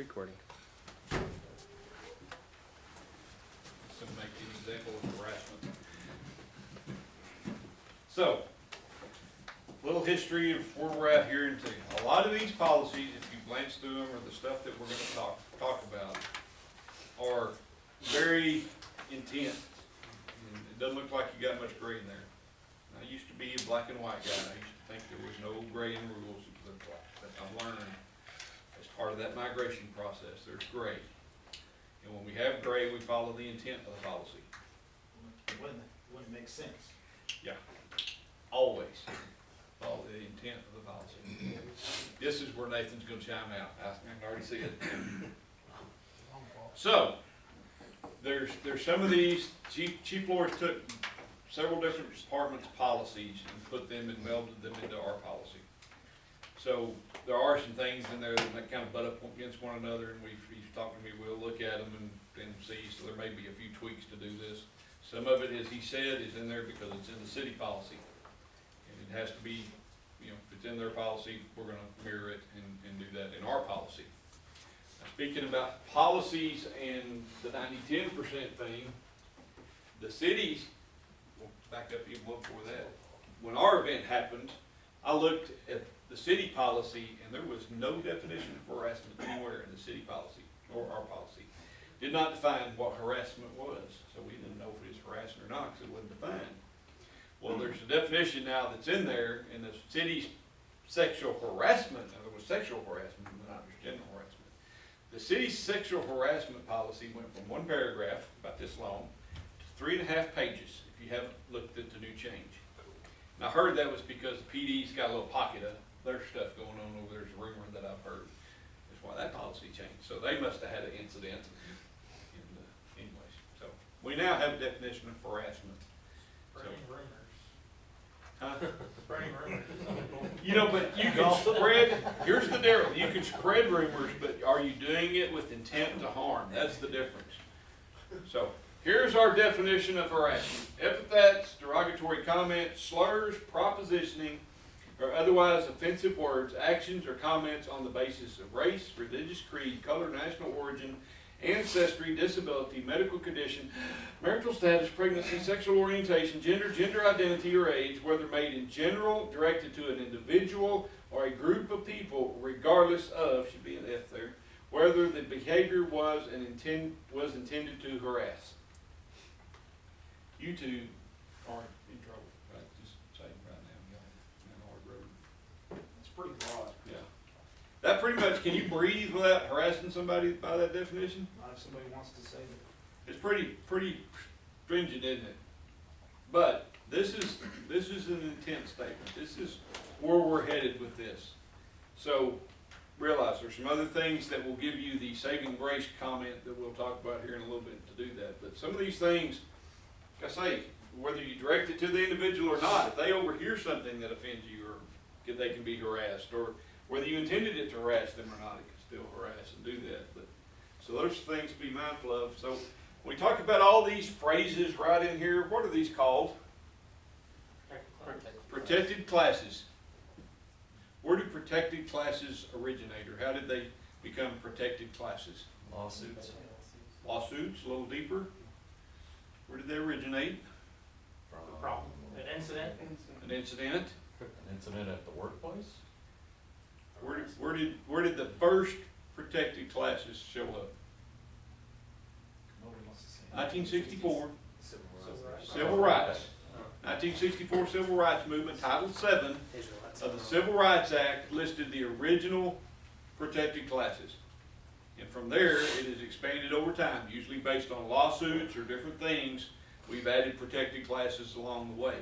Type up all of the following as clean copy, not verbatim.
Recording. To make an example of harassment. So, little history of where we're at here in Tigard. A lot of these policies, if you glance through them, or the stuff that we're going to talk about, are very intense. And it doesn't look like you got much gray in there. I used to be a black and white guy. I used to think there was no gray in rules. But I'm learning as part of that migration process, there's gray. And when we have gray, we follow the intent of the policy. Wouldn't make sense. Yeah, always follow the intent of the policy. This is where Nathan's gonna chime out. I can already see it. So, there's some of these, Chief Flores took several different departments' policies and put them and melded them into our policy. So, there are some things in there that kind of butt up against one another, and he's talked to me, we'll look at them and see, so there may be a few tweaks to do this. Some of it, as he said, is in there because it's in the city policy. And it has to be, if it's in their policy, we're gonna mirror it and do that in our policy. Now, speaking about policies and the 90-10% thing, the cities, we'll back up even one before that. When our event happened, I looked at the city policy, and there was no definition of harassment anywhere in the city policy or our policy. Did not define what harassment was, so we didn't know if it was harassment or not because it wasn't defined. Well, there's a definition now that's in there in the city's sexual harassment. In other words, sexual harassment, not just general harassment. The city's sexual harassment policy went from one paragraph, about this long, to 3.5 pages, if you haven't looked at the new change. And I heard that was because the PD's got a little pocket of their stuff going on over there. There's a rumor that I've heard. That's why that policy changed. So they must have had an incident. Anyways, so we now have a definition of harassment. Spreading rumors. Huh? Spreading rumors. But you can spread, here's the difference. You can spread rumors, but are you doing it with intent to harm? That's the difference. So here's our definition of harassment. Epithets, derogatory comments, slurs, propositioning, or otherwise offensive words, actions, or comments on the basis of race, religious creed, color, national origin, ancestry, disability, medical condition, marital status, pregnancy, sexual orientation, gender identity, or age, whether made in general, directed to an individual or a group of people, regardless of, should be an F there, whether the behavior was intended to harass. You two aren't in trouble, right? Just saying right now, y'all on a hard road. It's pretty broad. Yeah. That pretty much, can you breathe without harassing somebody by that definition? Not if somebody wants to say that. It's pretty stringent, isn't it? But this is an intent statement. This is where we're headed with this. So realize there's some other things that will give you the saving grace comment that we'll talk about here in a little bit to do that. But some of these things, like I say, whether you direct it to the individual or not, if they overhear something that offends you, or they can be harassed, or whether you intended it to harass them or not, it can still harass and do that. But so those things to be mindful of. So when we talk about all these phrases right in here, what are these called? Protected classes. Where do protected classes originate, or how did they become protected classes? Lawsuits. Lawsuits, a little deeper. Where did they originate? The problem. An incident. An incident. An incident at the workplace? Where did the first protected classes show up? Nobody wants to say 1964, Civil Civil Rights. 1964 Civil Rights Movement, Title VII of the Civil Rights Act listed the original protected classes. And from there, it has expanded over time, usually based on lawsuits or different things. We've added protected classes along the way.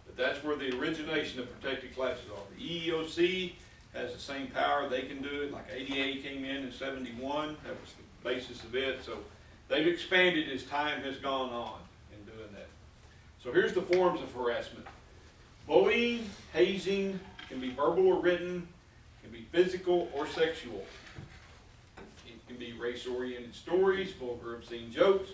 But that's where the origination of protected classes are. The EEOC has the same power. They can do it. Like ADA came in 71. That was the basis of it. So they've expanded as time has gone on in doing that. So here's the forms of harassment. Bullying, hazing, can be verbal or written, can be physical or sexual. It can be race-oriented stories, vulgar obscene jokes,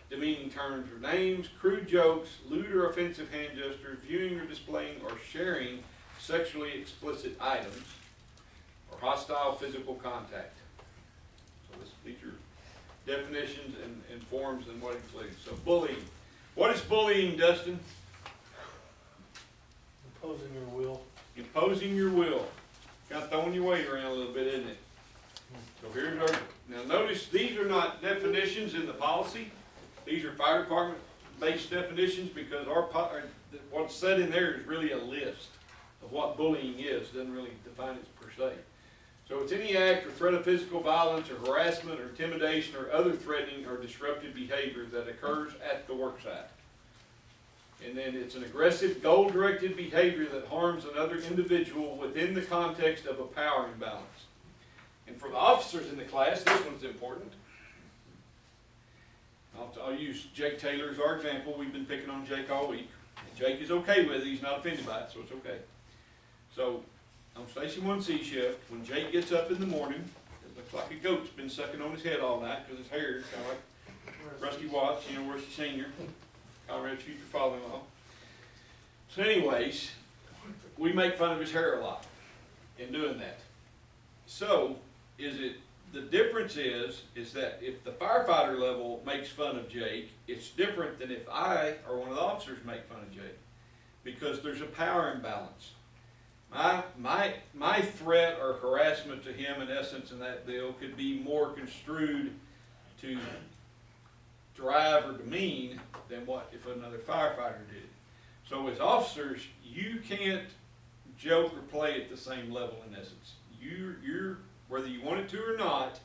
demeaning terms or names, crude jokes, lewd or offensive hand gestures, viewing or displaying or sharing sexually explicit items, or hostile physical contact. These are definitions and forms and what it includes. So bullying. What is bullying, Dustin? Imposing your will. Imposing your will. Kind of throwing your weight around a little bit, isn't it? So here's our, now notice these are not definitions in the policy. These are fire department based definitions because what's said in there is really a list of what bullying is. It doesn't really define it per se. So it's any act or threat of physical violence or harassment or intimidation or other threatening or disruptive behavior that occurs at the worksite. And then it's an aggressive, goal-directed behavior that harms another individual within the context of a power imbalance. And for the officers in the class, this one's important. I'll use Jake Taylor as our example. We've been picking on Jake all week. And Jake is okay with it. He's not offended by it, so it's okay. So on Station 1C shift, when Jake gets up in the morning, it looks like a goat's been sucking on his head all night because his hair is kind of like Rusty Watts, you know, Rusty Senior, Conrad's future father-in-law. So anyways, we make fun of his hair a lot in doing that. So, the difference is that if the firefighter level makes fun of Jake, it's different than if I or one of the officers make fun of Jake. Because there's a power imbalance. My threat or harassment to him, in essence, in that deal could be more construed to drive or demean than what if another firefighter did. So as officers, you can't joke or play at the same level, in essence. You're whether you want it to or not,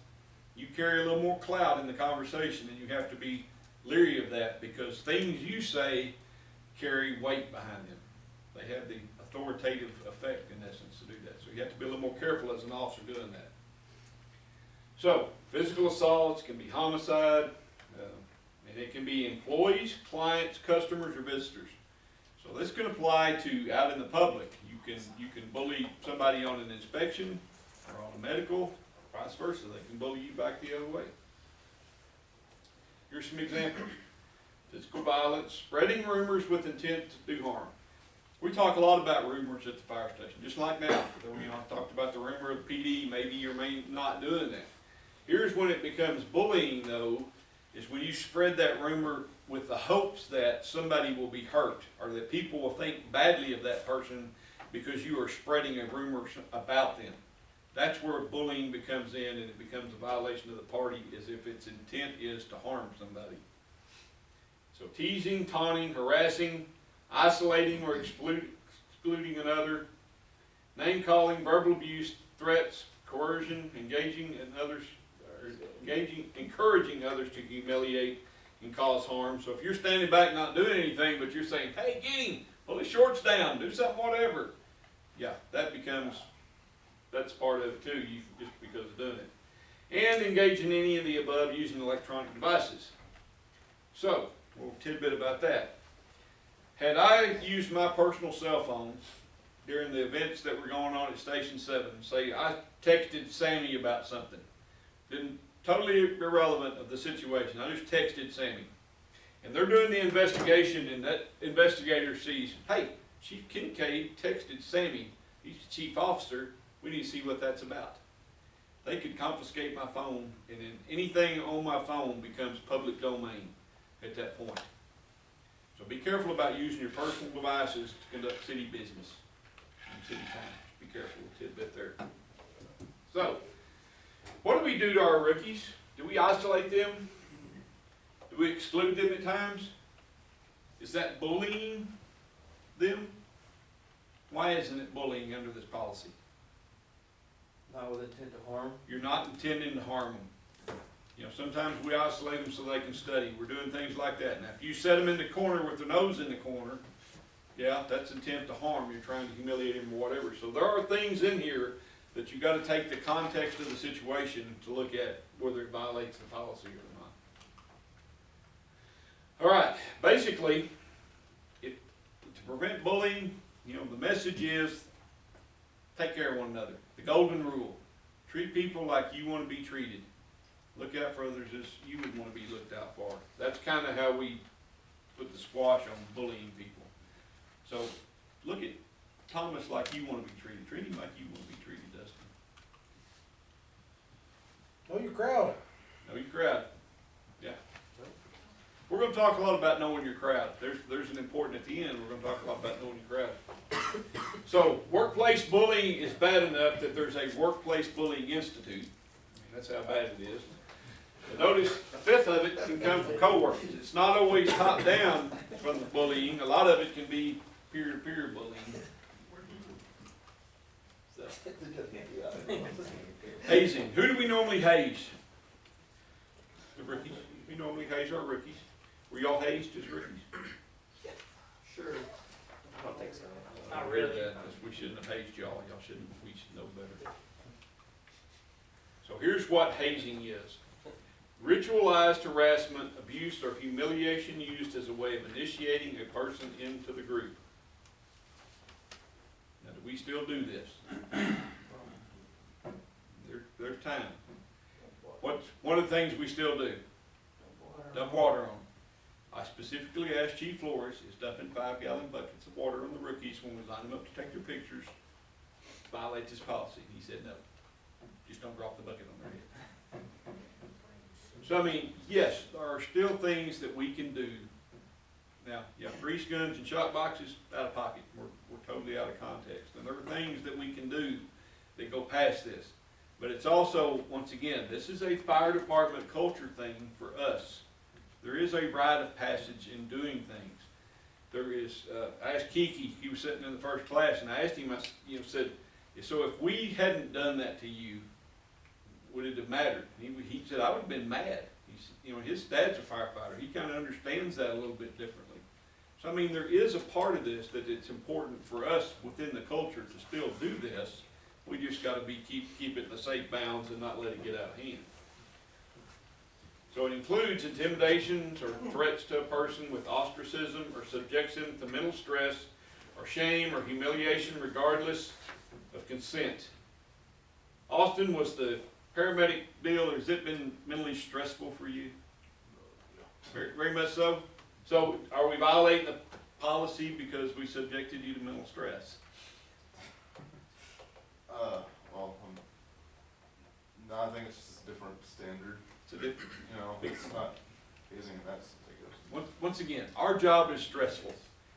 you carry a little more clout in the conversation, and you have to be leery of that because things you say carry weight behind them. They have the authoritative effect, in essence, to do that. So you have to be a little more careful as an officer doing that. So, physical assaults can be homicide, and it can be employees, clients, customers, or visitors. So this can apply to out in the public. You can bully somebody on an inspection or on a medical, vice versa. They can bully you back the other way. Here's some examples. Physical violence, spreading rumors with intent to do harm. We talk a lot about rumors at the fire station, just like now. I talked about the rumor of PD, maybe you may not doing that. Here's when it becomes bullying, though, is when you spread that rumor with the hopes that somebody will be hurt or that people will think badly of that person because you are spreading a rumor about them. That's where bullying becomes in, and it becomes a violation of the party, as if its intent is to harm somebody. So teasing, taunting, harassing, isolating or excluding another, name-calling, verbal abuse, threats, coercion, encouraging others to humiliate and cause harm. So if you're standing back not doing anything, but you're saying, hey, get him, pull his shorts down, do something, whatever. Yeah, that's part of it too, just because of doing it. And engage in any of the above using electronic devices. So, a little tidbit about that. Had I used my personal cell phone during the events that were going on at Station 7, say I texted Sammy about something, totally irrelevant of the situation, I just texted Sammy, and they're doing the investigation, and that investigator sees, hey, Chief Kincaid texted Sammy, he's the chief officer, we need to see what that's about. They could confiscate my phone, and then anything on my phone becomes public domain at that point. So be careful about using your personal devices to conduct city business and city time. Be careful, a tidbit there. So, what do we do to our rookies? Do we isolate them? Do we exclude them at times? Is that bullying them? Why isn't it bullying under this policy? Not with intent to harm. You're not intending to harm them. You know, sometimes we isolate them so they can study. We're doing things like that. Now, if you set them in the corner with their nose in the corner, yeah, that's intent to harm. You're trying to humiliate them or whatever. So there are things in here that you got to take the context of the situation to look at whether it violates the policy or not. All right, basically, to prevent bullying, you know, the message is take care of one another. The golden rule. Treat people like you want to be treated. Look out for others as you would want to be looked out for. That's kind of how we put the squash on bullying people. So look at Thomas like you want to be treated. Treat him like you want to be treated, Dustin. Know your crowd. Know your crowd. Yeah. We're gonna talk a lot about knowing your crowd. There's an important at the end, we're gonna talk a lot about knowing your crowd. So, workplace bullying is bad enough that there's a workplace bullying institute. I mean, that's how bad it is. But notice, a fifth of it can come from coworkers. It's not always top down from the bullying. A lot of it can be peer-to-peer bullying. So, hazing. Who do we normally haze? The rookies. We normally haze our rookies. Were y'all hazed as rookies? Sure. I don't think so. I Not read really. that. We shouldn't have hazed y'all. Y'all shouldn't, we should know better. So here's what hazing is. Ritualized harassment, abuse, or humiliation used as a way of initiating a person into the group. Now, do we still do this? There's time. What's one of the things we still do? Dump water on them. I specifically asked Chief Flores, is dumping 5-gallon buckets of water on the rookies when we line them up to take their pictures violate this policy? He said no. Just don't drop the bucket on their head. So I mean, yes, there are still things that we can do. Now, yeah, grease guns and shock boxes, out of pocket. We're totally out of context. And there are things that we can do that go past this. But it's also, once again, this is a fire department culture thing for us. There is a rite of passage in doing things. There is, I asked Kiki, he was sitting in the first class, and I asked him, I said, so if we hadn't done that to you, would it have mattered? He said, I would have been mad. His dad's a firefighter. He kind of understands that a little bit differently. So I mean, there is a part of this that it's important for us within the culture to still do this. We just got to keep it in the safe bounds and not let it get out of hand. So it includes intimidations or threats to a person with ostracism or subjects them to mental stress or shame or humiliation regardless of consent. Austin, was the paramedic deal, or has it been mentally stressful for you? Very, very much so. So are we violating the policy because we subjected you to mental stress? Well, no, I think it's just a different standard. It's a different. It's not hazing in that particular. Once again, our job is stressful.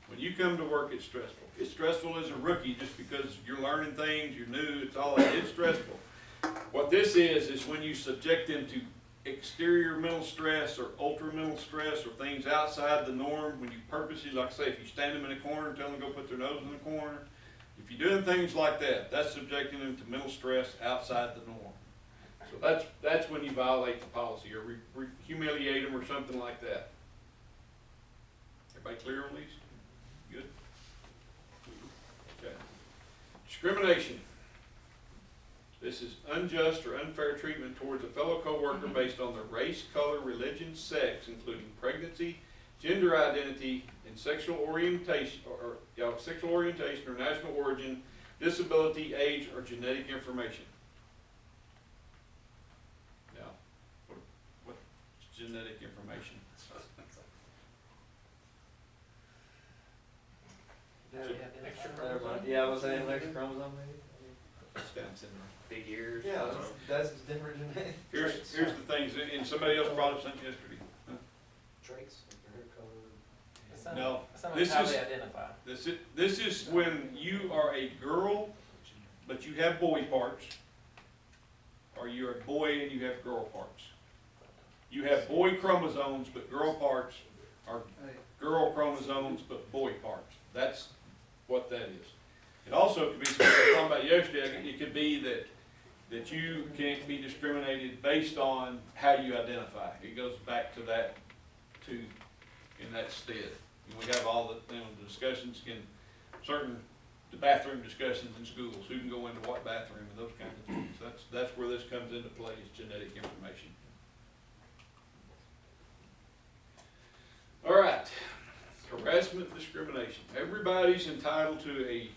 When you come to work, it's stressful. It's stressful as a rookie just because you're learning things, you're new, it's all that. It's stressful. What this is when you subject them to exterior mental stress or ultra mental stress or things outside the norm, when you purposely, like I say, if you stand them in a corner and tell them to go put their nose in the corner, if you're doing things like that, that's subjecting them to mental stress outside the norm. So that's when you violate the policy or humiliate them or something like that. Everybody clear on these? Good? Okay. Discrimination. This is unjust or unfair treatment towards a fellow coworker based on their race, color, religion, sex, including pregnancy, gender identity, and sexual orientation or national origin, disability, age, or genetic information. Now, what's genetic information? Yeah, I was saying X chromosome maybe. Down syndrome. Big ears. Yeah, that's different genetic. Here's the things, and somebody else brought up something yesterday. Huh? Traits, hair color. No, That's not this how is- they identify. This is when you are a girl, but you have boy parts, or you're a boy and you have girl parts. You have boy chromosomes, but girl parts, or girl chromosomes, but boy parts. That's what that is. It also could be, something I was talking about yesterday, it could be that you can't be discriminated based on how you identify. It goes back to that, in that stead. And we have all the discussions the bathroom discussions in schools, who can go into what bathroom and those kinds of things. That's where this comes into play, is genetic information. All right, harassment, discrimination. Everybody's entitled to a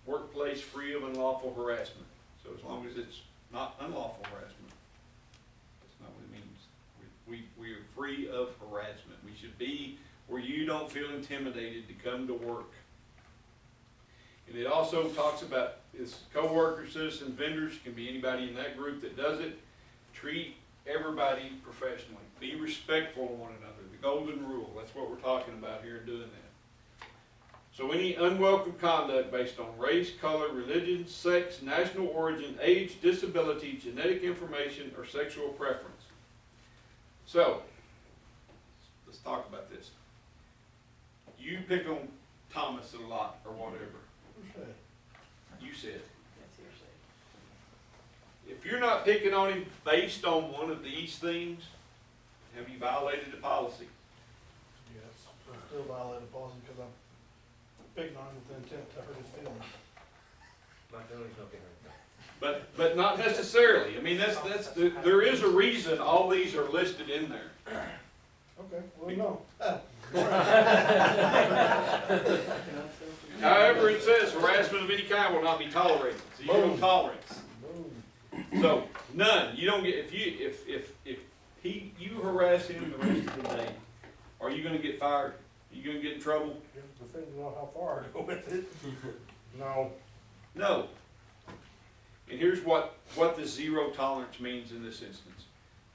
workplace free of unlawful harassment. So as long as it's not unlawful harassment, that's not what it means. We are free of harassment. We should be where you don't feel intimidated to come to work. And it also talks about its coworkers, citizens, vendors, can be anybody in that group that does it. Treat everybody professionally. Be respectful of one another. The golden rule. That's what we're talking about here in doing that. So any unwelcome conduct based on race, color, religion, sex, national origin, age, disability, genetic information, or sexual preference. So, let's talk about this. You pick on Thomas a lot, or whatever. You said. If you're not picking on him based on one of these things, have you violated the policy? Yes, I still violate the policy because I'm picking on him with the intent to hurt his feelings. My feelings don't get hurt. But not necessarily. I mean, there is a reason all these are listed in there. Okay, well, no. However, it says harassment of any kind will not be tolerated. Zero tolerance. Boom. So none. You don't get if you harass him the rest of the day, are you going to get fired? Are you going to get in trouble? Depending on how far I go with it. No. No. And here's what the zero tolerance means in this instance.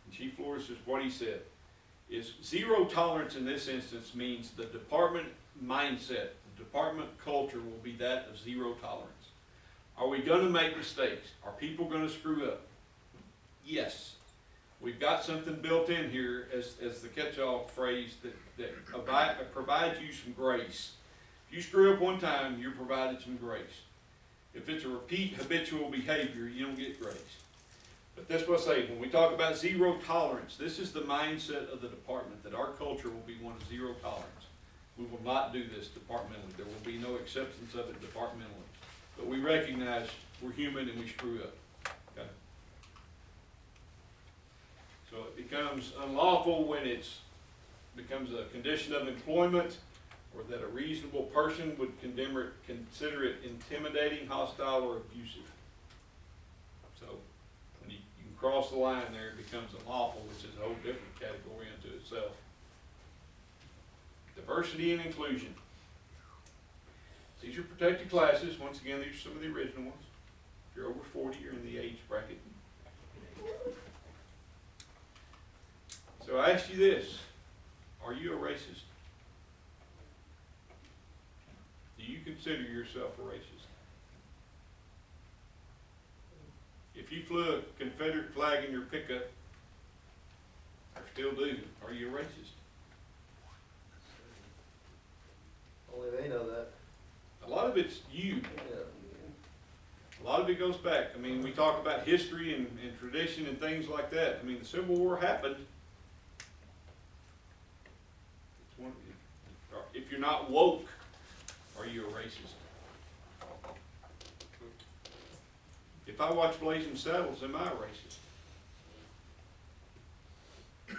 And Chief Flores is what he said. Is zero tolerance in this instance means the department mindset, the department culture will be that of zero tolerance. Are we going to make mistakes? Are people going to screw up? Yes. We've got something built in here as the catch-all phrase that provides you some grace. If you screw up one time, you're provided some grace. If it's a repeat habitual behavior, you don't get grace. But that's what I say, when we talk about zero tolerance, this is the mindset of the department, that our culture will be one of zero tolerance. We will not do this departmentally. There will be no acceptance of it departmentally. But we recognize we're human and we screw up. Okay? So it becomes unlawful when it becomes a condition of employment, or that a reasonable person would consider it intimidating, hostile, or abusive. So when you can cross the line there, it becomes unlawful, which is a whole different category unto itself. Diversity and inclusion. These are protected classes. Once again, these are some of the original ones. If you're over 40, you're in the age bracket. So I ask you this, are you a racist? Do you consider yourself a racist? If you flew a Confederate flag in your pickup, or still do, are you a racist? Only they know that. A lot of it's you. Yeah. A lot of it goes back. I mean, we talk about history and tradition and things like that. I mean, the Civil War happened. If you're not woke, are you a racist? If I watch Blazing Saddles, am I a racist? If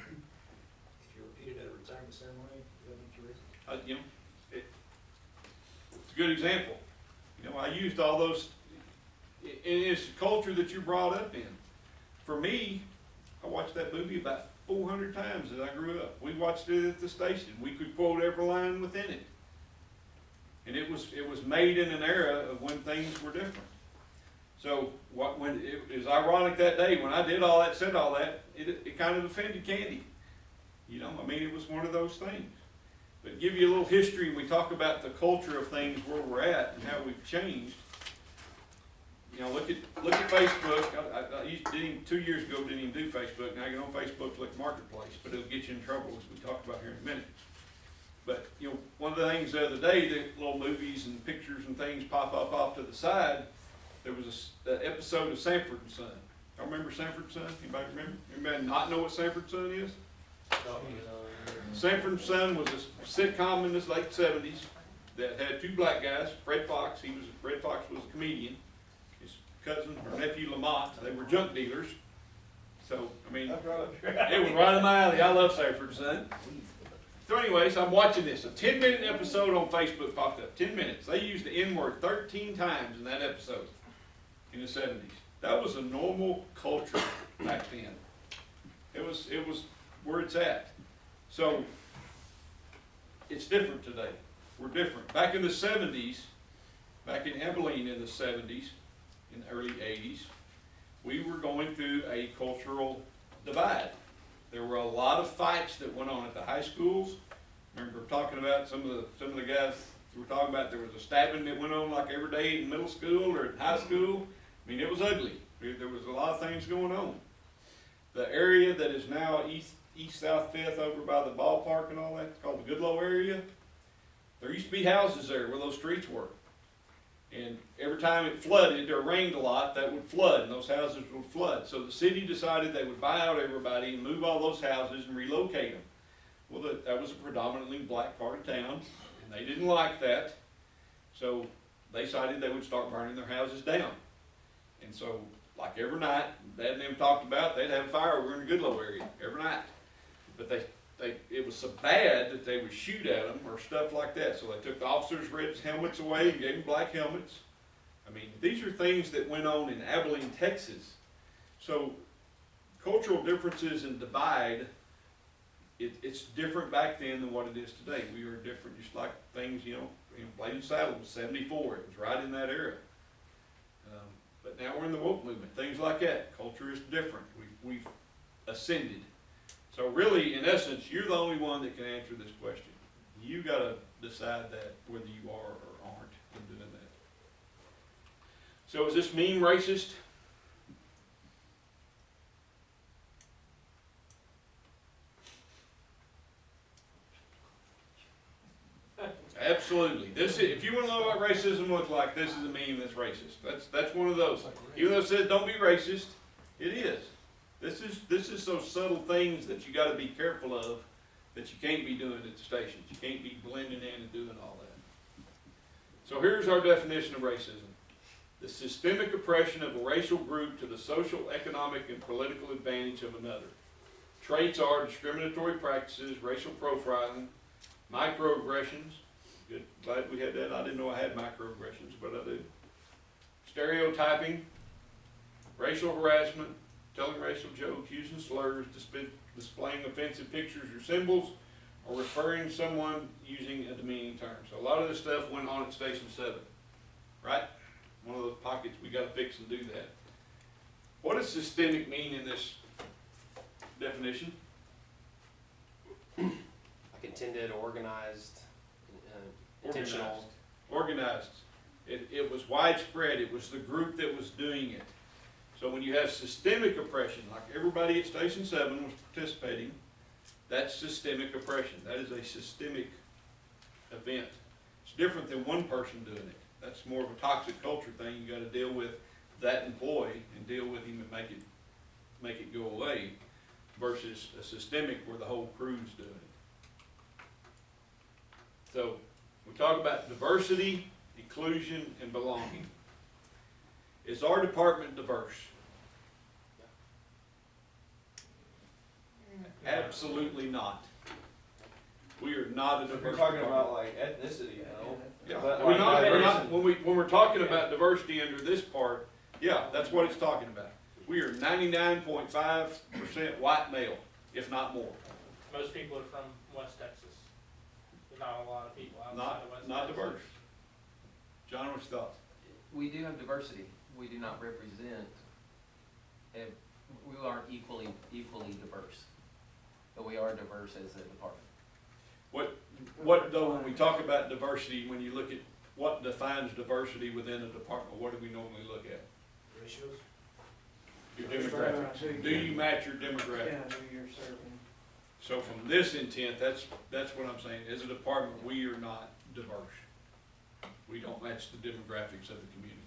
you repeat it at a retirement ceremony, that makes you racist. It's a good example. I used all those, and it's the culture that you're brought up in. For me, I watched that movie about 400 times as I grew up. We watched it at the station. We could quote every line within it. And it was made in an era of when things were different. So when it was ironic that day when I did all that, said all that, it kind of offended Candy. It was one of those things. But give you a little history, we talk about the culture of things, where we're at and how we've changed. Look at Facebook. I 2 years ago didn't even do Facebook. Now I get on Facebook, look Marketplace, but it'll get you in trouble, as we talked about here in a minute. But one of the things the other day, the little movies and pictures and things pop up off to the side. There was an episode of Sanford and Son. Y'all remember Sanford and Son? Anybody remember? Anybody not know what Sanford and Son is? Sanford and Son was a sitcom in the late 70s that had two black guys. Fred Fox was a comedian. His cousin or nephew Lamont, they were junk dealers. So it was right in my alley. I love Sanford and Son. So anyways, I'm watching this. A 10-minute episode on Facebook popped up. 10 minutes. They used the N-word 13 times in that episode in the 70s. That was a normal culture back then. It was where it's at. So it's different today. We're different. Back in the 70s, back in Abilene in the 70s, in the early 80s, we were going through a cultural divide. There were a lot of fights that went on at the high schools. Remember talking about some of the guys were talking about, there was a stabbing that went on like every day in middle school or in high school. I mean, it was ugly. There was a lot of things going on. The area that is now east South Fifth over by the ballpark and all that, it's called the Goodloe area. There used to be houses there where those streets were. And every time it flooded or rained a lot, that would flood and those houses would flood. So the city decided they would buy out everybody and move all those houses and relocate them. Well, that was a predominantly black part of town, and they didn't like that. So they decided they would start burning their houses down. And so, like every night, Dad and them talked about, they'd have a fire over in the Goodloe area every night. But it was so bad that they would shoot at them or stuff like that. So they took the officers' red helmets away and gave them black helmets. I mean, these are things that went on in Abilene, Texas. So cultural differences and divide, it's different back then than what it is today. We are different, just like things, Blade and Saddle was 74. It was right in that era. But now we're in the woke movement, things like that. Culture is different. We've ascended. So really, in essence, you're the only one that can answer this question. You gotta decide that, whether you are or aren't in doing that. So is this meme racist? Absolutely. If you want to know what racism looks like, this is a meme that's racist. That's one of those. Even though it says don't be racist, it is. This is those subtle things that you got to be careful of, that you can't be doing at the stations. You can't be blending in and doing all that. So here's our definition of racism: the systemic oppression of a racial group to the social, economic, and political advantage of another. Traits are discriminatory practices, racial profiling, microaggressions. Good, glad we had that. I didn't know I had microaggressions, but I do. Stereotyping, racial harassment, telling racial jokes, using slurs, displaying offensive pictures or symbols, or referring to someone using a demeaning term. So a lot of this stuff went on at Station 7, right? One of those pockets we got to fix and do that. What does systemic mean in this definition? Like intended, organized, intentional. Organized. It was widespread. It was the group that was doing it. So when you have systemic oppression, like everybody at Station 7 was participating, that's systemic oppression. That is a systemic event. It's different than one person doing it. That's more of a toxic culture thing. You got to deal with that employee and deal with him and make it go away, versus a systemic where the whole crew's doing it. So we talk about diversity, inclusion, and belonging. Is our department diverse? Absolutely not. We are not a If you're diverse talking department. about like ethnicity, no. Yeah, But we're like not, when we're talking about diversity under this part, yeah, that's what it's talking about. We are 99.5% white male, if not more. Most people are from West Texas. There's not a lot of people outside of West Not Texas. diverse. John, what's your thoughts? We do have diversity. We do not represent, we aren't equally diverse, but we are diverse as a department. What though, when we talk about diversity, when you look at what defines diversity within a department, what do we normally look at? Ratios? Your demographics. Do you match your demographic? who you're serving. So from this intent, that's what I'm saying. As a department, we are not diverse. We don't match the demographics of the community.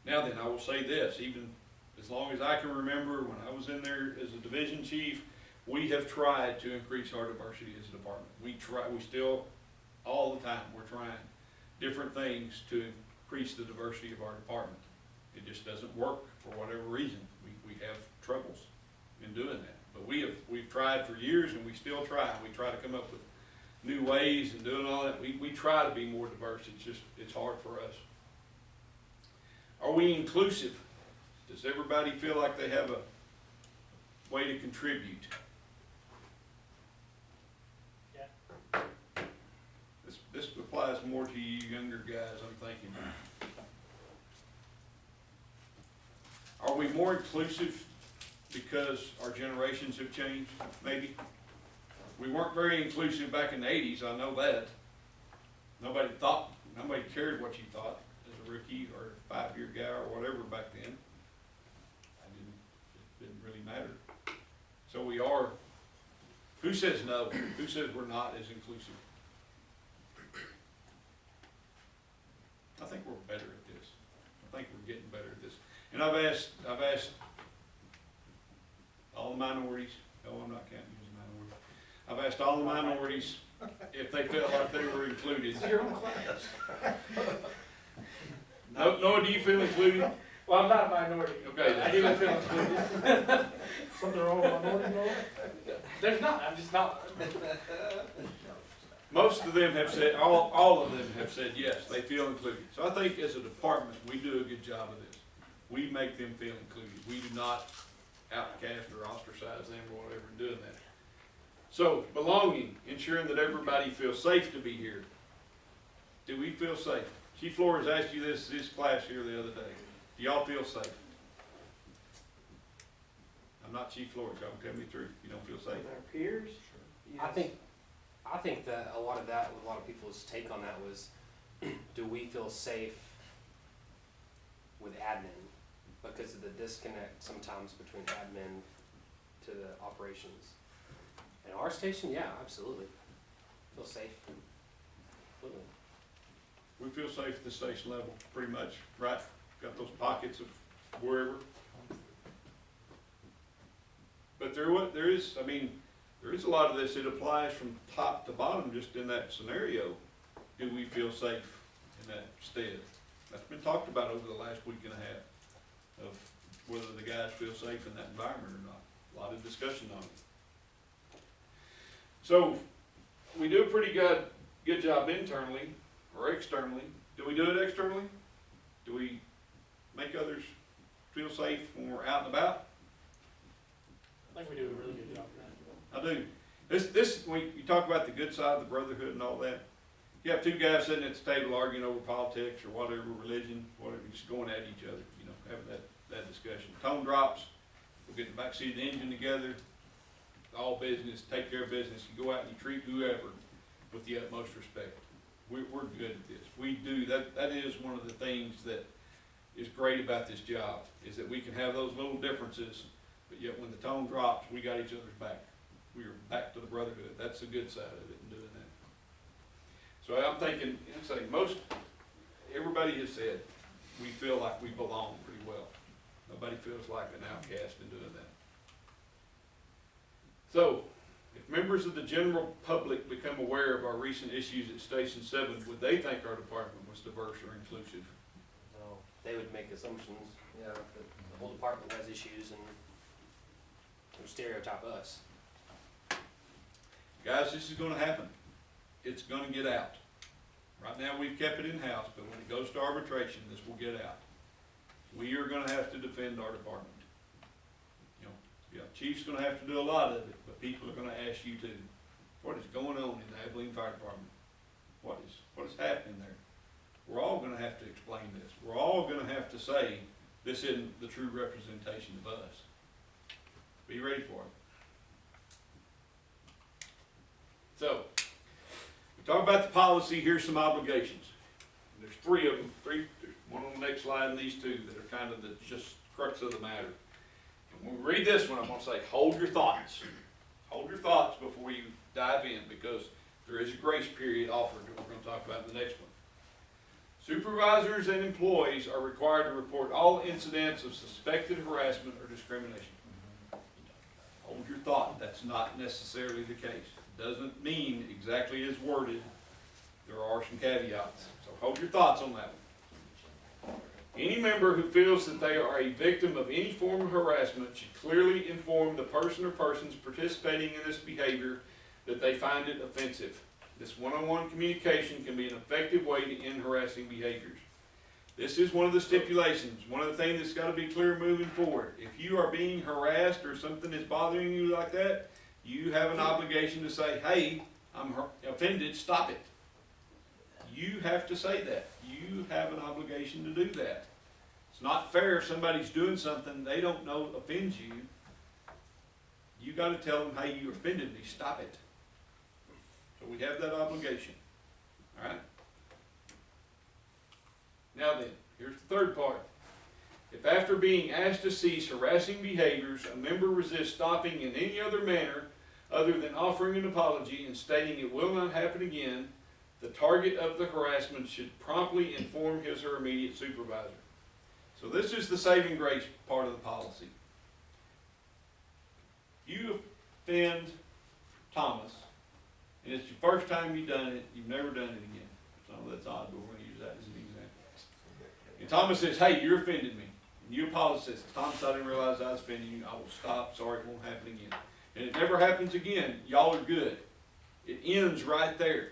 Now then, I will say this, even as long as I can remember, when I was in there as a division chief, we have tried to increase our diversity as a department. We still, all the time, we're trying different things to increase the diversity of our department. It just doesn't work for whatever reason. We have troubles in doing that. But we've tried for years, and we still try. We try to come up with new ways and doing all that. We try to be more diverse. It's hard for us. Are we inclusive? Does everybody feel like they have a way to contribute? Yeah. This applies more to you younger guys, I'm thinking. Are we more inclusive because our generations have changed, maybe. We weren't very inclusive back in the eighties, I know that. Nobody cared what you thought as a rookie or a 5-year guy or whatever back then. It didn't really matter. So we are, who says no? Who says we're not as inclusive? I think we're better at this. I think we're getting better at this. And I've asked all the minorities, no, I'm not counting you as a minority. I've asked all the minorities if they felt like they were included. It's your own class. Noah, do you feel included? Well, I'm not a minority. Okay. I do feel included. Something wrong with minority law? There's not, I'm just not. Most of them have said, all of them have said yes, they feel included. So I think as a department, we do a good job of this. We make them feel included. We do not outcast or ostracize them or whatever in doing that. So belonging, ensuring that everybody feels safe to be here. Do we feel safe? Chief Flores asked you this class here the other day. Do y'all feel safe? I'm not Chief Flores, y'all can tell me the truth. You don't feel safe? With our peers? I think that a lot of people's take on that was, do we feel safe with admin? Because of the disconnect sometimes between admin to the operations. In our station, yeah, absolutely. Feel safe. Absolutely. We feel safe at the station level, pretty much, right? Got those pockets of wherever. But there is a lot of this, it applies from top to bottom just in that scenario. Do we feel safe in that stead? That's been talked about over the last week and a half of whether the guys feel safe in that environment or not. A lot of discussion on it. So we do a pretty good job internally or externally. Do we do it externally? Do we make others feel safe when we're out and about? I think we do a really good job of that. I do. When you talk about the good side of the brotherhood and all that, you have two guys sitting at the table arguing over politics or whatever, religion, whatever, just going at each other, having that discussion. Tone drops, we'll get in the backseat of the engine together, all business, take care of business. You go out and you treat whoever with the utmost respect. We're good at this. We do, that is one of the things that is great about this job, is that we can have those little differences, but yet when the tone drops, we got each other's back. We are back to the brotherhood. That's the good side of it in doing that. So I'm thinking, everybody has said, we feel like we belong pretty well. Nobody feels like an outcast in doing that. So, if members of the general public become aware of our recent issues at Station 7, would they think our department was diverse or inclusive? No, they would make assumptions, Yeah, that the whole department has issues and would stereotype us. Guys, this is gonna happen. It's gonna get out. Right now, we've kept it in-house, but when it goes to arbitration, this will get out. We are gonna have to defend our department. Chief's gonna have to do a lot of it, but people are gonna ask you too. What is going on in the Abilene Fire Department? What is happening there? We're all gonna have to explain this. We're all gonna have to say, this isn't the true representation of us. Be ready for it. So, we talk about the policy, here's some obligations. There's three of them, there's one on the next slide and these two that are kind of the just crux of the matter. And when we read this one, I'm gonna say, hold your thoughts. Hold your thoughts before you dive in, because there is a grace period offered that we're gonna talk about in the next one. Supervisors and employees are required to report all incidents of suspected harassment or discrimination. Hold your thought, that's not necessarily the case. Doesn't mean exactly as worded. There are some caveats. So hold your thoughts on that one. Any member who feels that they are a victim of any form of harassment should clearly inform the person or persons participating in this behavior that they find it offensive. This one-on-one communication can be an effective way to end harassing behaviors. This is one of the stipulations, one of the things that's got to be clear moving forward. If you are being harassed or something is bothering you like that, you have an obligation to say, hey, I'm offended, stop it. You have to say that. You have an obligation to do that. It's not fair if somebody's doing something they don't know offends you, you gotta tell them, hey, you offended me, stop it. So we have that obligation, all right? Now then, here's the third part. If after being asked to cease harassing behaviors, a member resists stopping in any other manner other than offering an apology and stating it will not happen again, the target of the harassment should promptly inform his or immediate supervisor. So this is the saving grace part of the policy. You offend Thomas, and it's your first time you've done it, you've never done it again. So that's odd, but we're gonna use that as an example. And Thomas says, hey, you offended me. And you apologize, Thomas, I didn't realize I was offending you, I will stop, sorry, it won't happen again. And it never happens again, y'all are good. It ends right there.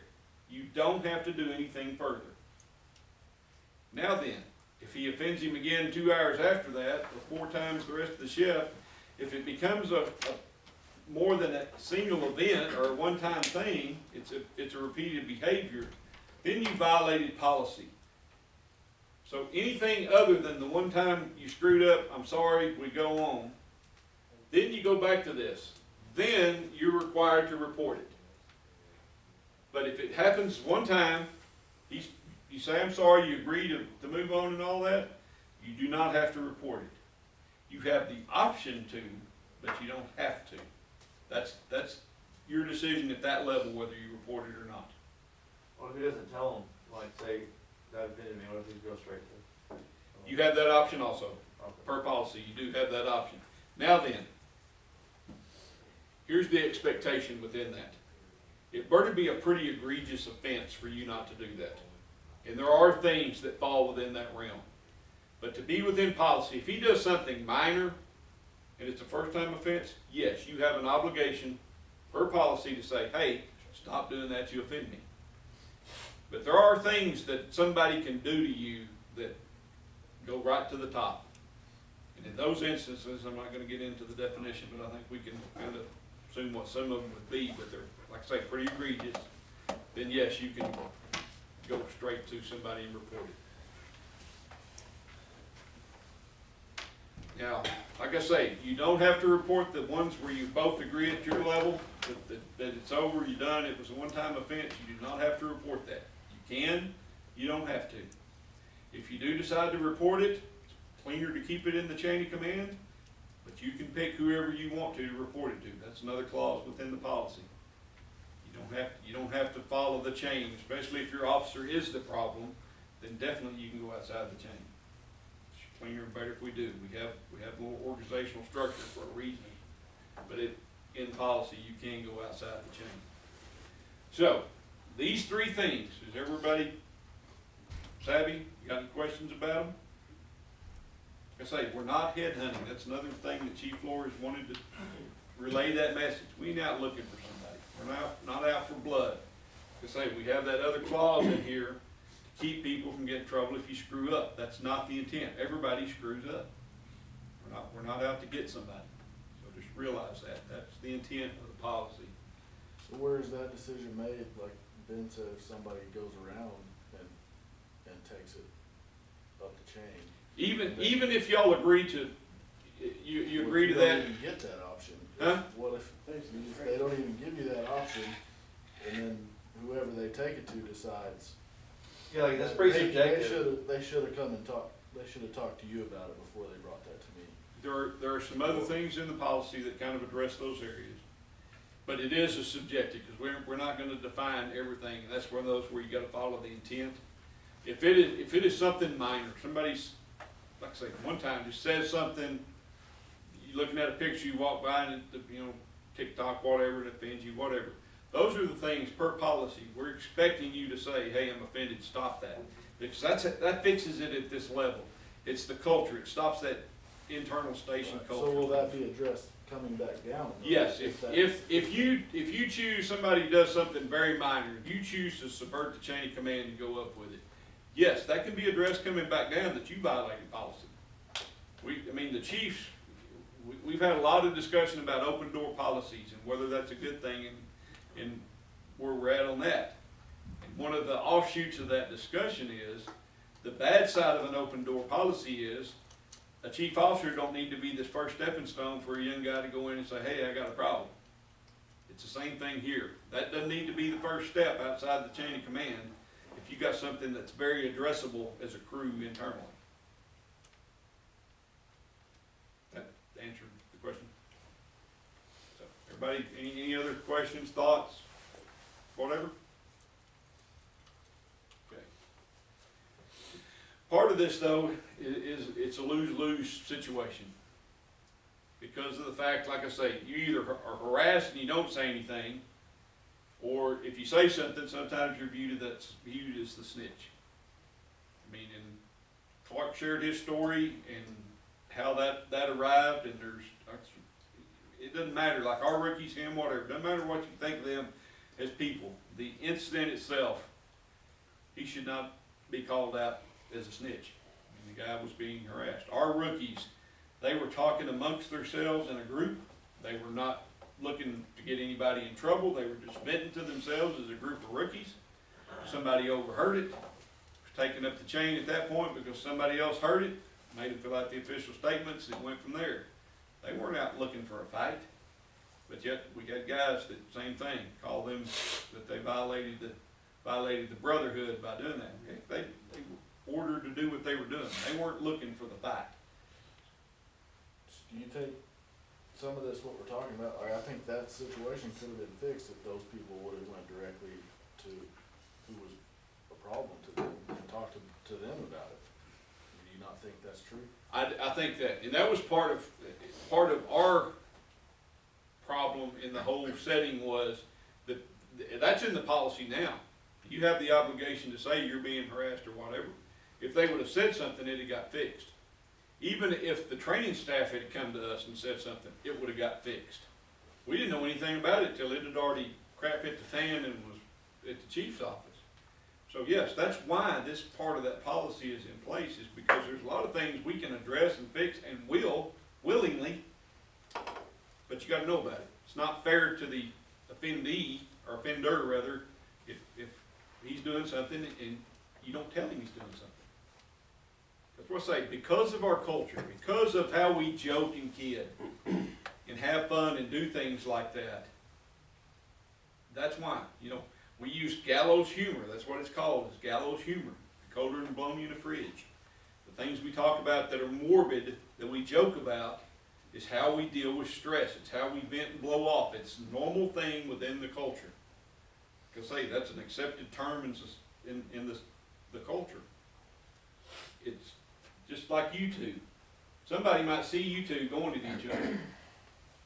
You don't have to do anything further. Now then, if he offends him again 2 hours after that, or 4 times the rest of the shift, if it becomes a more than a single event or a one-time thing, it's a repeated behavior, then you violated policy. So anything other than the one time you screwed up, I'm sorry, we go on, then you go back to this. Then you're required to report it. But if it happens one time, you say, I'm sorry, you agree to move on and all that, you do not have to report it. You have the option to, but you don't have to. That's your decision at that level, whether you report it or not. Well, if he doesn't tell him, like, say, that offended me, what if he goes straight to? You have that option also. Okay. Per policy, you do have that option. Now then, here's the expectation within that. It better be a pretty egregious offense for you not to do that. And there are things that fall within that realm. But to be within policy, if he does something minor, and it's a first-time offense, yes, you have an obligation per policy to say, hey, stop doing that, you offend me. But there are things that somebody can do to you that go right to the top. And in those instances, I'm not going to get into the definition, but I think we can kind of assume what some of them would be, but they're, like I say, pretty egregious. Then yes, you can go straight to somebody and report it. Now, like I say, you don't have to report the ones where you both agree at your level that it's over, you're done, it was a one-time offense. You do not have to report that. You can, you don't have to. If you do decide to report it, it's cleaner to keep it in the chain of command, but you can pick whoever you want to report it to. That's another clause within the policy. You don't have to follow the chain, especially if your officer is the problem, then definitely you can go outside the chain. It's cleaner and better if we do. We have a little organizational structure for a reason, but in policy, you can go outside the chain. So, these 3 things, is everybody savvy? You got any questions about them? Like I say, we're not headhunting. That's another thing that Chief Flores wanted to relay that message. We ain't out looking for somebody. We're not out for blood. Like I say, we have that other clause in here to keep people from getting in trouble if you screw up. That's not the intent. Everybody screws up. We're not out to get somebody. So just realize that. That's the intent of the policy. So where is that decision made? Like Ben said, if somebody goes around and takes it up the chain. Even if y'all agree to, you agree to What if that. you don't even get that option? Huh? What if they don't even give you that option, and then whoever they take it to decides? Yeah, like, that's pretty subjective. They should have come and talked, they should have talked to you about it before they brought that to me. There are some other things in the policy that kind of address those areas. But it is a subjective, because we're not gonna define everything, and that's one of those where you gotta follow the intent. If it is something minor, somebody's, like I say, one time just says something, you're looking at a picture, you walk by and TikTok, whatever, it offends you, whatever. Those are the things per policy, we're expecting you to say, hey, I'm offended, stop that. Because that fixes it at this level. It's the culture, it stops that internal station Right. culture. So will that be addressed coming back down? Yes, that- if you choose, somebody does something very minor, you choose to subvert the chain of command and go up with it, yes, that can be addressed coming back down that you violated policy. The chiefs, we've had a lot of discussion about open door policies and whether that's a good thing and where we're at on that. And one of the offshoots of that discussion is, the bad side of an open door policy is, a chief officer don't need to be this first stepping stone for a young guy to go in and say, hey, I got a problem. It's the same thing here. That doesn't need to be the first step outside the chain of command if you got something that's very addressable as a crew internally. That answered the question. So, everybody, any other questions, thoughts, whatever? Okay. Part of this, though, is it's a lose-lose situation. Because of the fact, like I say, you either are harassed and you don't say anything, or if you say something, sometimes you're viewed as the snitch. I mean, and Clark shared his story and how that arrived, and it doesn't matter, like our rookies, him, whatever, it doesn't matter what you think of them as people. The incident itself, he should not be called out as a snitch. I mean, the guy was being harassed. Our rookies, they were talking amongst themselves in a group. They were not looking to get anybody in trouble. They were just venting to themselves as a group of rookies. Somebody overheard it, was taking up the chain at that point because somebody else heard it, made them fill out the official statements, and it went from there. They weren't out looking for a fight, but yet we got guys that, same thing, call them that they violated the brotherhood by doing that. Okay? They were ordered to do what they were doing. They weren't looking for the fight. Do you take some of this, what we're talking about, I think that situation could have been fixed if those people would have went directly to who was a problem to them and talked to them about it. Do you not think that's true? I think that, and that was part of our problem in the whole setting was that that's in the policy now. You have the obligation to say you're being harassed or whatever. If they would have said something, it'd have got fixed. Even if the training staff had come to us and said something, it would have got fixed. We didn't know anything about it till it had already crap hit the fan and was at the chief's office. So yes, that's why this part of that policy is in place, is because there's a lot of things we can address and fix and will, willingly, but you gotta know about it. It's not fair to the offendee, or offender rather, if he's doing something and you don't tell him he's doing something. That's what I say, because of our culture, because of how we joke and kid and have fun and do things like that, that's why, we use gallows humor. That's what it's called, is gallows humor. Colder than blowing you in a fridge. The things we talk about that are morbid, that we joke about, is how we deal with stress. It's how we vent and blow off. It's a normal thing within the culture. Because that's an accepted term in the culture. It's just like you two. Somebody might see you two going at each other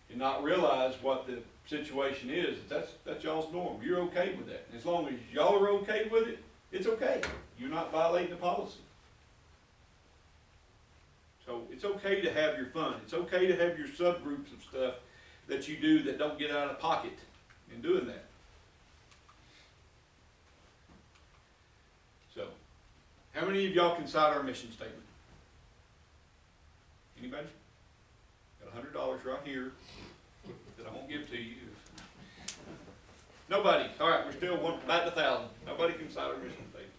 and not realize what the situation is. That's y'all's norm. You're okay with that. And as long as y'all are okay with it, it's okay. You're not violating the policy. So it's okay to have your fun. It's okay to have your subgroups of stuff that you do that don't get out of pocket in doing that. So, how many of y'all can cite our mission statement? Anybody? Got $100 right here that I won't give to you. Nobody. All right, we're still back to 1,000. Nobody can cite our mission statement,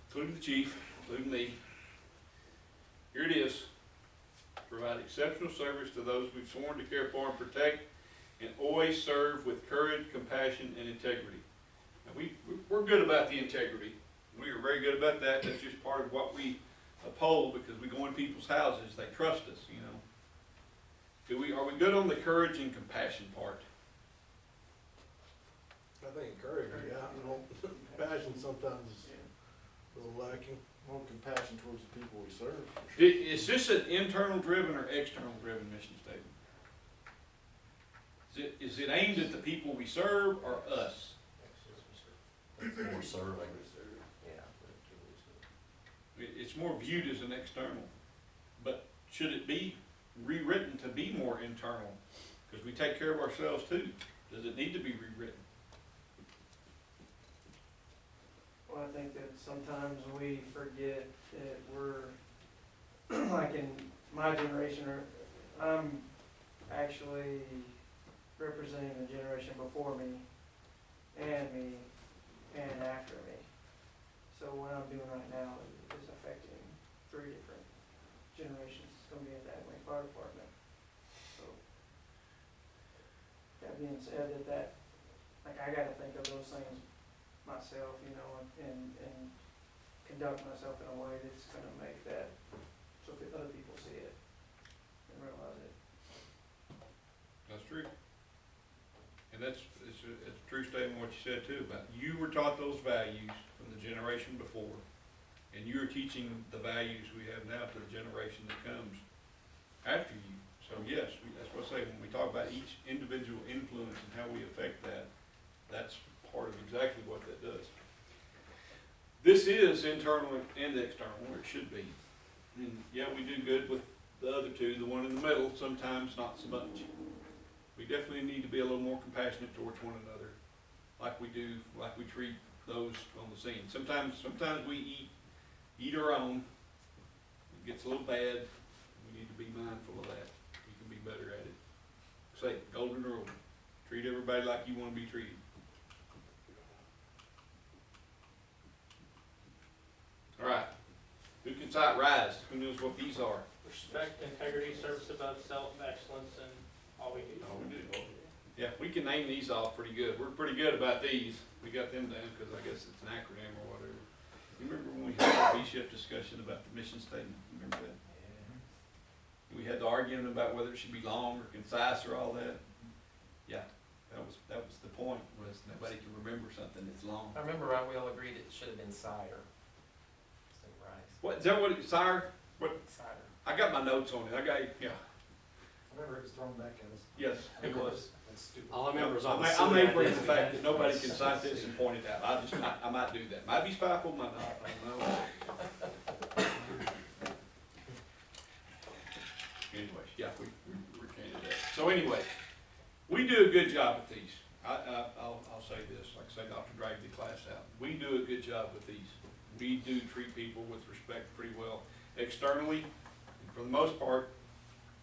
including the chief, including me. Here it is. Provide exceptional service to those we've sworn to care for and protect, and always serve with courage, compassion, and integrity. Now we're good about the integrity. We are very good about that. That's just part of what we uphold, because we go in people's houses. They trust us, Are we good on the courage and compassion part? I think courage, compassion sometimes is a little lacking. More compassion towards the people we serve. For sure. Is this an internal driven or external driven mission statement? Is it aimed at the people we serve or us? More serving. It's more viewed as an external, but should it be rewritten to be more internal? Because we take care of ourselves too. Does it need to be rewritten? Well, I think that sometimes we forget that we're, like in my generation, I'm actually representing the generation before me, and after me. So what I'm doing right now is affecting 3 different generations is gonna be at the Adelaide Fire Department. So, that being said, like, I gotta think of those things myself, you know, and conduct myself in a way that's gonna make that, so that other people see it and realize it. That's true. And it's a true statement what you said too, about you were taught those values from the generation before, and you're teaching the values we have now to the generation that comes after you. So yes, that's what I say, when we talk about each individual influence and how we affect that, that's part of exactly what that does. This is internal and external, where it should be. And yeah, we do good with the other two, the one in the middle, sometimes not so much. We definitely need to be a little more compassionate towards one another, like we treat those on the scene. Sometimes we eat our own. It gets a little bad. We need to be mindful of that. We can be better at it. Say, golden rule: treat everybody like you want to be treated. All right. Who can cite RISE? Who knows what these are? Respect, integrity, service above self, excellence, and all we do. All we do. Yeah, we can name these off pretty good. We're pretty good about these. We got them down because I guess it's an acronym or whatever. You remember when we had the B-shift discussion about the mission statement? Remember that? We had the argument about whether it should be long or concise or all that. Yeah, that was the point, was nobody can remember something that's long. I remember right, we all agreed it should have been cider. Instead of rice. What, is that what it's, sire? What, Cider. I got my notes on it. Yeah, I remember it was thrown back at us. yes, it was. That's stupid. All I remember is on the. I may bring the fact that nobody can cite this and point it out. I might do that. Might be spiteful, might not, I don't know. Anyways, yeah, we're candid that. So anyway, we do a good job with these. I'll say this, like I say, not to drag the class out. We do a good job with these. We do treat people with respect pretty well, externally, and for the most part,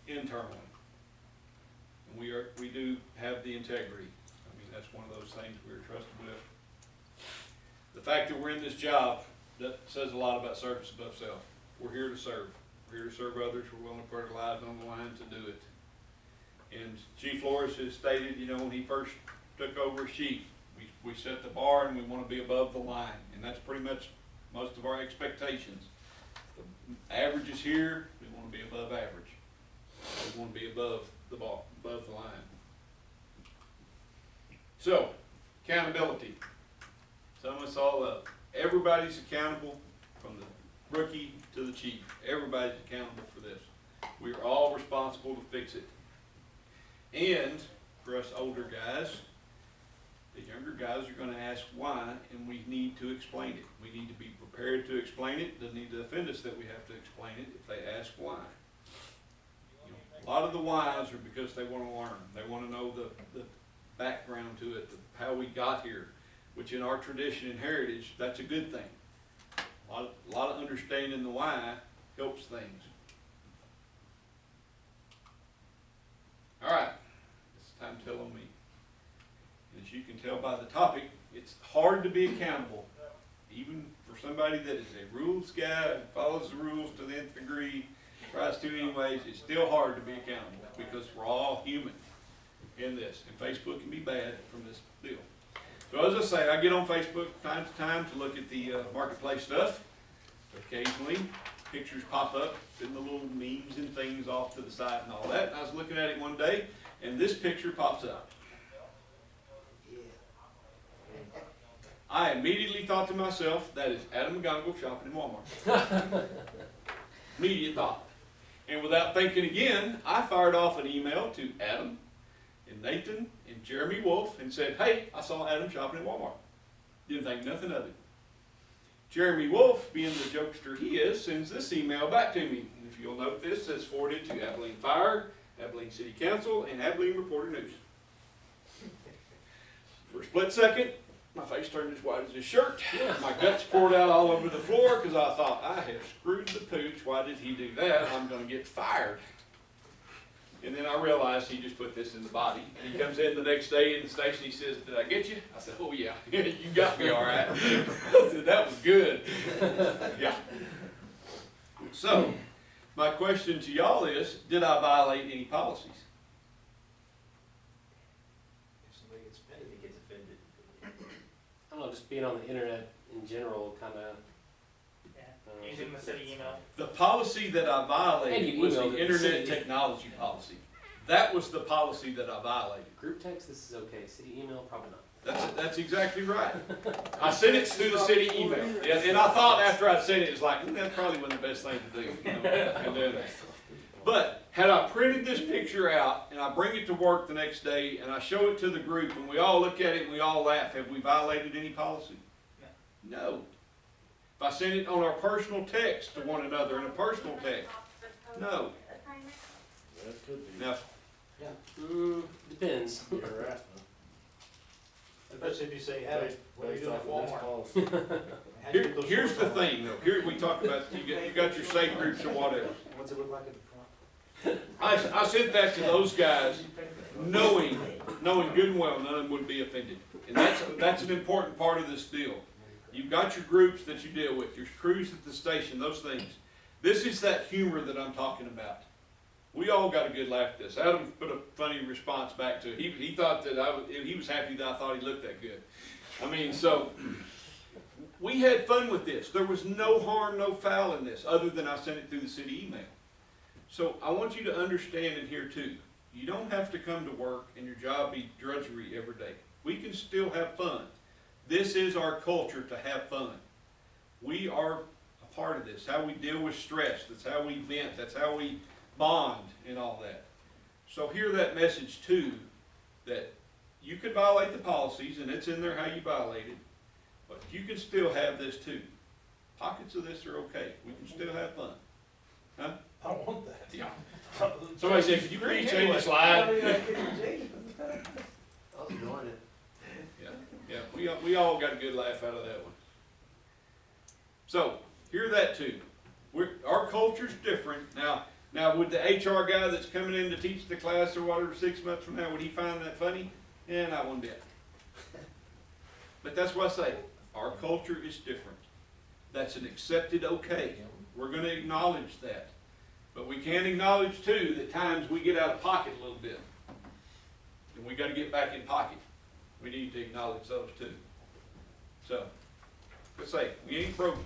internally. And we do have the integrity. I mean, that's one of those things we're trusted with. The fact that we're in this job, that says a lot about service above self. We're here to serve. We're here to serve others. We're willing to put our lives on the line to do it. And Chief Flores has stated, you know, when he first took over as chief, we set the bar and we want to be above the line. And that's pretty much most of our expectations. The average is here, we want to be above average. We want to be above the ball, above the line. So, accountability. Sum us all up. Everybody's accountable, from the rookie to the chief. Everybody's accountable for this. We're all responsible to fix it. And for us older guys, the younger guys are going to ask why, and we need to explain it. We need to be prepared to explain it. It doesn't need to offend us that we have to explain it if they ask why. You know, a lot of the whys are because they want to learn. They want to know the background to it, how we got here, which in our tradition and heritage, that's a good thing. A lot of understanding the why helps things. All right, it's time to tell on me. As you can tell by the topic, it's hard to be accountable, even for somebody that is a rules guy, follows the rules to the nth degree, tries to anyways. It's still hard to be accountable because we're all human in this, and Facebook can be bad from this deal. So as I say, I get on Facebook time to time to look at the marketplace stuff. Occasionally, pictures pop up in the little memes and things off to the side and all that. And I was looking at it one day, and this picture pops up. I immediately thought to myself, that is Adam McGonigal shopping in Walmart. Immediate thought. And without thinking again, I fired off an email to Adam and Nathan and Jeremy Wolf and said, hey, I saw Adam shopping at Walmart. Didn't think nothing of it. Jeremy Wolf, being the jokester he is, sends this email back to me. And if you'll note this, it says forwarded to Abilene Fire, Abilene City Council, and Abilene Reporter News. For a split second, my face turned as white as his shirt. My guts poured out all over the floor because I thought, I have screwed the pooch. Why did he do that? I'm going to get fired. And then I realized he just put this in the body. And he comes in the next day in the station, he says, did I get you? I said, oh yeah, you got me all right. I said, that was good. Yeah. So, my question to y'all is, did I violate any policies? If somebody gets offended, he gets offended. I don't know, just being on the internet in general, kinda, Yeah, using the city email. The policy that I And violated you was the emailed it to internet city. technology policy. That was the policy that I violated. group text, this is okay, city email, probably not. That's exactly right. I sent it through the city email, and I thought after I sent it, it's like, that probably wasn't the best thing to do. You know, and then, but had I printed this picture out and I bring it to work the next day and I show it to the group and we all look at it and we all laugh, have we violated any policy? No. If I send it on our personal text to one another in a personal text, no. That could be. Now, Depends. Be harassment. Especially if you say, hey, what are you Based doing off at of this Walmart? policy. How'd you get those here's shorts the on? thing though, here we talked about, you got your safe groups or whatever. What's it look like at the front? I sent that to those guys knowing good and well none of them would be offended. And that's an important part of this deal. You've got your groups that you deal with, your crews at the station, those things. This is that humor that I'm talking about. We all got a good laugh at this. Adam put a funny response back to it. He thought that he was happy that I thought he looked that good. I mean, so we had fun with this. There was no harm, no foul in this, other than I sent it through the city email. So I want you to understand in here too, you don't have to come to work and your job be drudgery every day. We can still have fun. This is our culture to have fun. We are a part of this. How we deal with stress. That's how we vent. That's how we bond and all that. So hear that message too, that you could violate the policies and it's in there how you violate it, but you can still have this too. Pockets of this are okay. We can still have fun. Huh? I don't want that. Yeah. Somebody said, could you please change the slide? I I was doing it. Yeah, we all got a good laugh out of that one. So, hear that too. Our culture's different. Now, would the HR guy that's coming in to teach the class or whatever 6 months from now, would he find that funny? Yeah, not one bit. But that's what I say. Our culture is different. That's an accepted okay. We're going to acknowledge that. But we can acknowledge too that times we get out of pocket a little bit. And we got to get back in pocket. We need to acknowledge those too. So, let's say, we ain't broken.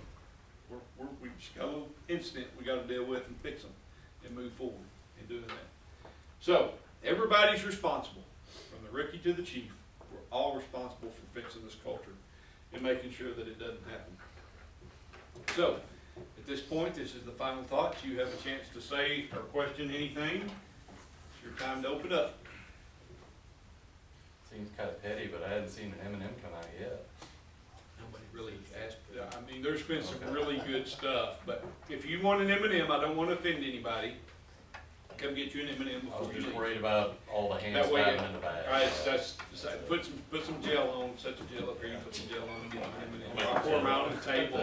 We just got a little incident we got to deal with and fix them and move forward in doing that. So, everybody's responsible, from the rookie to the chief. We're all responsible for fixing this culture and making sure that it doesn't happen. So, at this point, this is the final thoughts. You have a chance to say or question anything. It's your time to open up. Seems kind of petty, but I hadn't seen an M&M come out yet. Nobody really asked. I mean, there's been some really good stuff, but if you want an M&M, I don't want to offend anybody. Come get you an M&M I before was you just leave. worried about all the hands That way, diving in the bag. all right, put some gel on, set the gel up here, put some gel on, and get an M&M. I'll pour them out on the table.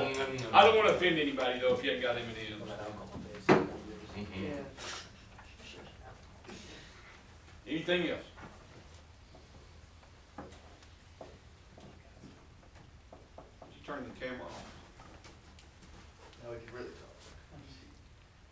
I don't want to offend anybody though if you ain't got M&Ms. Mhm. Yeah. Anything else? Did you turn the camera off? Now we can really talk.